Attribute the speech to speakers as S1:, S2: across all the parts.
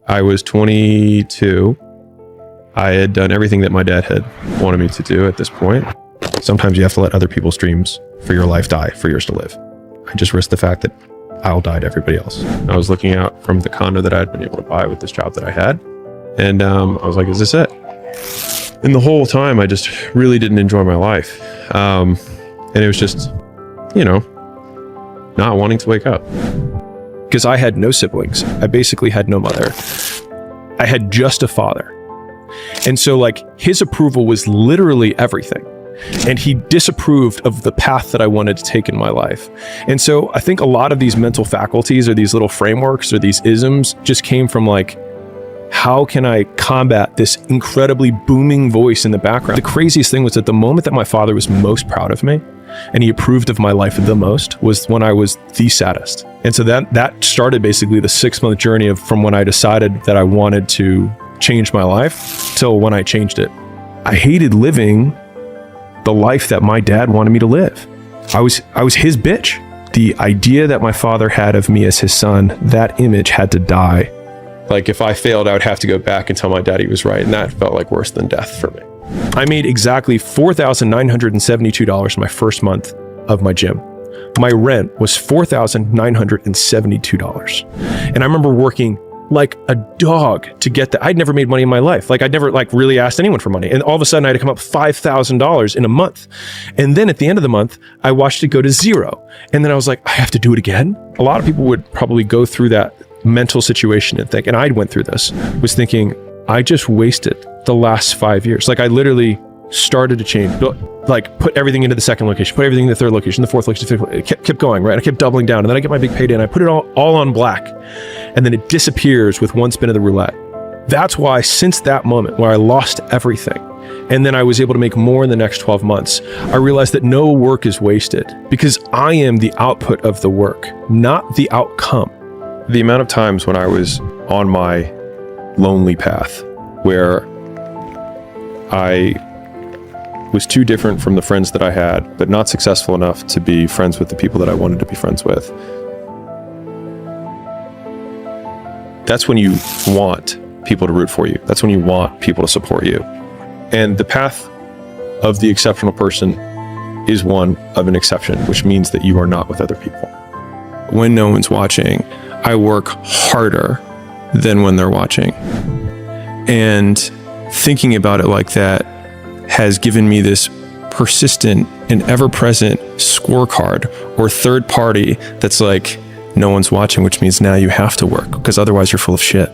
S1: I was 22. I had done everything that my dad had wanted me to do at this point. Sometimes you have to let other people's dreams for your life die for yours to live. I just risked the fact that I'll die to everybody else. I was looking out from the condo that I'd been able to buy with this job that I had. And I was like, is this it? And the whole time I just really didn't enjoy my life. And it was just, not wanting to wake up.
S2: Because I had no siblings. I basically had no mother. I had just a father. And so his approval was literally everything. And he disapproved of the path that I wanted to take in my life. And so I think a lot of these mental faculties or these little frameworks or these isms just came from how can I combat this incredibly booming voice in the background? The craziest thing was that the moment that my father was most proud of me and he approved of my life the most was when I was the saddest. And so that started basically the 6-month journey from when I decided that I wanted to change my life till when I changed it. I hated living the life that my dad wanted me to live. I was his bitch. The idea that my father had of me as his son, that image had to die.
S1: If I failed, I would have to go back and tell my dad he was right. And that felt like worse than death for me.
S2: I made exactly $4,972 my first month of my gym. My rent was $4,972. And I remember working like a dog to get that. I'd never made money in my life. I'd never really asked anyone for money. And all of a sudden I had to come up with $5,000 in a month. And then at the end of the month, I watched it go to zero. And then I was like, I have to do it again. A lot of people would probably go through that mental situation and think, and I went through this, was thinking, I just wasted the last 5 years. I literally started to change, put everything into the second location, put everything in the third location, the fourth location, the fifth. It kept going, right? I kept doubling down, and then I get my big payday and I put it all on black, and then it disappears with one spin of the roulette. That's why since that moment where I lost everything, and then I was able to make more in the next 12 months, I realized that no work is wasted because I am the output of the work, not the outcome.
S1: The amount of times when I was on my lonely path where I was too different from the friends that I had, but not successful enough to be friends with the people that I wanted to be friends with. That's when you want people to root for you. That's when you want people to support you. And the path of the exceptional person is one of an exception, which means that you are not with other people. When no one's watching, I work harder than when they're watching. And thinking about it like that has given me this persistent and ever-present scorecard or third party that's no one's watching, which means now you have to work because otherwise you're full of shit.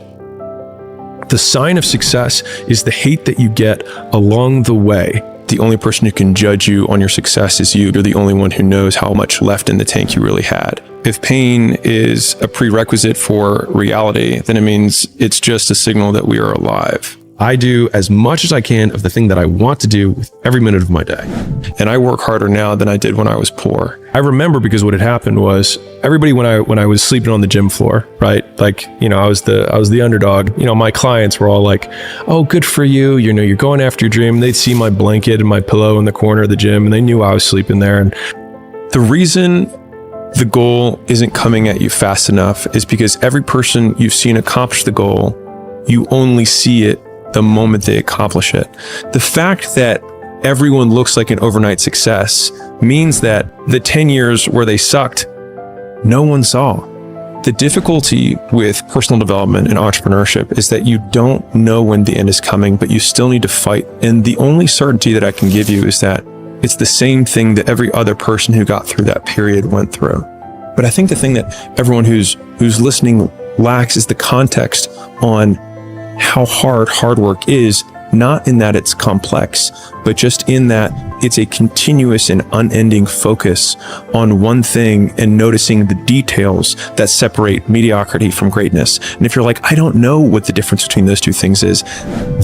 S2: The sign of success is the hate that you get along the way. The only person who can judge you on your success is you. You're the only one who knows how much left in the tank you really had. If pain is a prerequisite for reality, then it means it's just a signal that we are alive. I do as much as I can of the thing that I want to do with every minute of my day. And I work harder now than I did when I was poor. I remember because what had happened was everybody when I was sleeping on the gym floor, right? I was the underdog. My clients were all like, "Oh, good for you. You're going after your dream." They'd see my blanket and my pillow in the corner of the gym and they knew I was sleeping there. And the reason the goal isn't coming at you fast enough is because every person you've seen accomplish the goal, you only see it the moment they accomplish it. The fact that everyone looks like an overnight success means that the 10 years where they sucked, no one saw. The difficulty with personal development and entrepreneurship is that you don't know when the end is coming, but you still need to fight. And the only certainty that I can give you is that it's the same thing that every other person who got through that period went through. But I think the thing that everyone who's listening lacks is the context on how hard work is, not in that it's complex, but just in that it's a continuous and unending focus on one thing and noticing the details that separate mediocrity from greatness. And if you're like, I don't know what the difference between those two things is,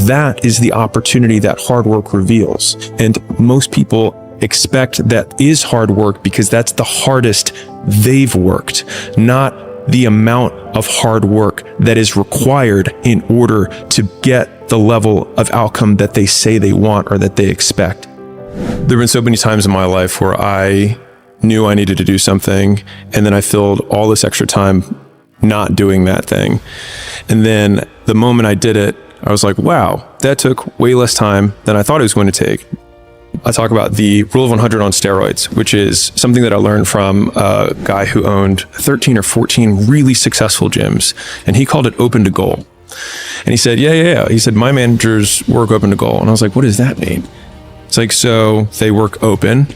S2: that is the opportunity that hard work reveals. And most people expect that is hard work because that's the hardest they've worked, not the amount of hard work that is required in order to get the level of outcome that they say they want or that they expect. There have been so many times in my life where I knew I needed to do something, and then I filled all this extra time not doing that thing. And then the moment I did it, I was like, wow, that took way less time than I thought it was going to take. I talk about the rule of 100 on steroids, which is something that I learned from a guy who owned 13 or 14 really successful gyms. And he called it open to goal. And he said, yeah. He said, my managers work open to goal. And I was like, what does that mean? It's like, so they work open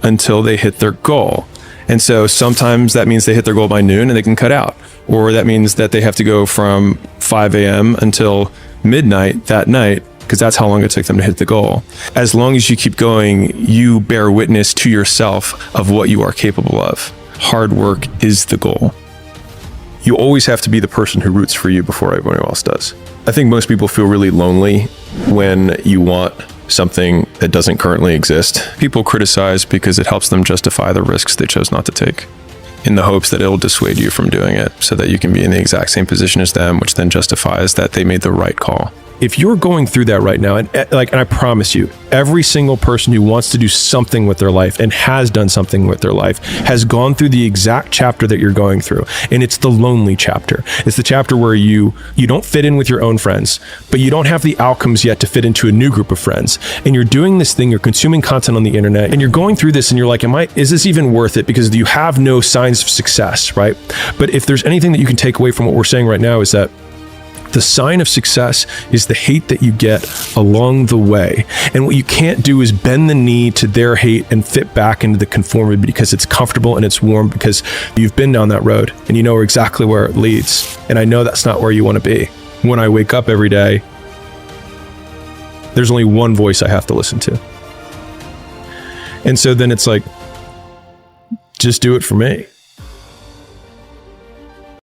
S2: until they hit their goal. And so sometimes that means they hit their goal by noon and they can cut out. Or that means that they have to go from 5 a.m. until midnight that night, because that's how long it took them to hit the goal. As long as you keep going, you bear witness to yourself of what you are capable of. Hard work is the goal. You always have to be the person who roots for you before everyone else does. I think most people feel really lonely when you want something that doesn't currently exist. People criticize because it helps them justify the risks they chose not to take, in the hopes that it'll dissuade you from doing it so that you can be in the exact same position as them, which then justifies that they made the right call. If you're going through that right now, and I promise you, every single person who wants to do something with their life and has done something with their life has gone through the exact chapter that you're going through. And it's the lonely chapter. It's the chapter where you don't fit in with your own friends, but you don't have the outcomes yet to fit into a new group of friends. And you're doing this thing, you're consuming content on the internet, and you're going through this and you're like, is this even worth it? Because you have no signs of success, right? But if there's anything that you can take away from what we're saying right now, is that the sign of success is the hate that you get along the way. And what you can't do is bend the knee to their hate and fit back into the conformity because it's comfortable and it's warm, because you've been down that road and you know exactly where it leads. And I know that's not where you want to be. When I wake up every day, there's only one voice I have to listen to. And so then it's like, just do it for me.